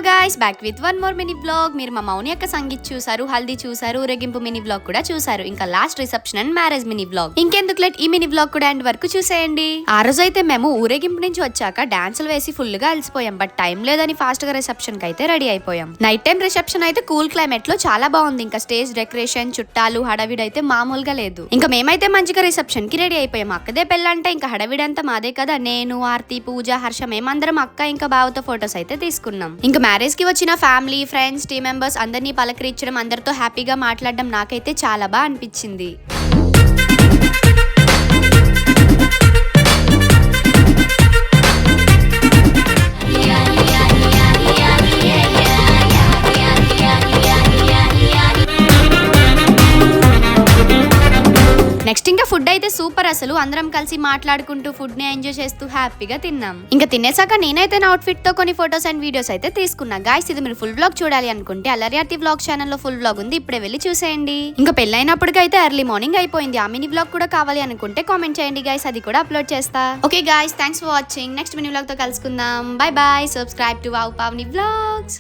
Guys, back with one more mini blog. మీరు మా మౌని యొక్క సంగీత్ చూసారు, హల్దీ చూసారు, ఊరేగింపు మినీ బ్లాగ్ కూడా చూసారు, ఇంకా last reception and marriage mini blog. ఇంకెందుకు లేట్, ఈ మినీ బ్లాగ్ కూడా ఎండ్ వరకు చూసేయండి. ఆ రోజు అయితే మేము ఊరేగింపు నుంచి వచ్చాక డాన్సులు వేసి ఫుల్ గా అలసిపోయాం, బట్ టైం లేదని ఫాస్ట్ గా రిసెప్షన్ కి అయితే రెడీ అయిపోయాం. నైట్ టైం రిసెప్షన్ అయితే కూల్ క్లైమేట్ లో చాలా బాగుంది. ఇంకా స్టేజ్ డెకరేషన్, చుట్టాలు, హడావిడి అయితే మామూలుగా లేదు. ఇంకా మేమైతే మంచిగా రిసెప్షన్ కి రెడీ అయిపోయాం. అక్కదే పెళ్ళంటే ఇంకా హడావిడి అంతా మాదే కదా. నేను, ఆర్తి, పూజ, హర్ష మేమందరం అక్క ఇంకా బావతో ఫొటోస్ అయితే తీసుకున్నాం. ఇంకా మ్యారేజ్ కి వచ్చిన ఫ్యామిలీ, ఫ్రెండ్స్, టీమ్ మెంబర్స్ అందరినీ పలకరించడం, అందరితో హ్యాపీగా మాట్లాడడం నాకైతే చాలా బాగా అనిపించింది. నెక్స్ట్ ఇంకా ఫుడ్ అయితే సూపర్. అసలు అందరం కలిసి మాట్లాడుకుంటూ ఫుడ్ ని ఎంజాయ్ చేస్తూ హ్యాపీగా తిన్నాం. ఇంకా తినేసాక నేనైతే నా అవుట్ ఫిట్ తో కొన్ని ఫొటోస్ అండ్ వీడియోస్ అయితే తీసుకున్నా. గాయ్స్, ఇది మీరు ఫుల్ వ్లాగ్ చూడాలి అనుకుంటే అల్లరి ఆర్తి వ్లాగ్ ఛానల్ లో ఫుల్ వ్లాగ్ ఉంది, ఇప్పుడే వెళ్ళి చూసేయండి. ఇంకా పెళ్ళైనప్పటికైతే ఎర్లీ మార్నింగ్ అయిపోయింది. ఆ మినీ వ్లాగ్ కూడా కావాలి అనుకుంటే కామెంట్ చేయండి గాయ్స్, అది కూడా అప్లోడ్ చేస్తా. Okay guys, thanks for watching. Next mini vlog తో కలుసుకుందాం. By by. Subscribe to wow Pavani vlogs.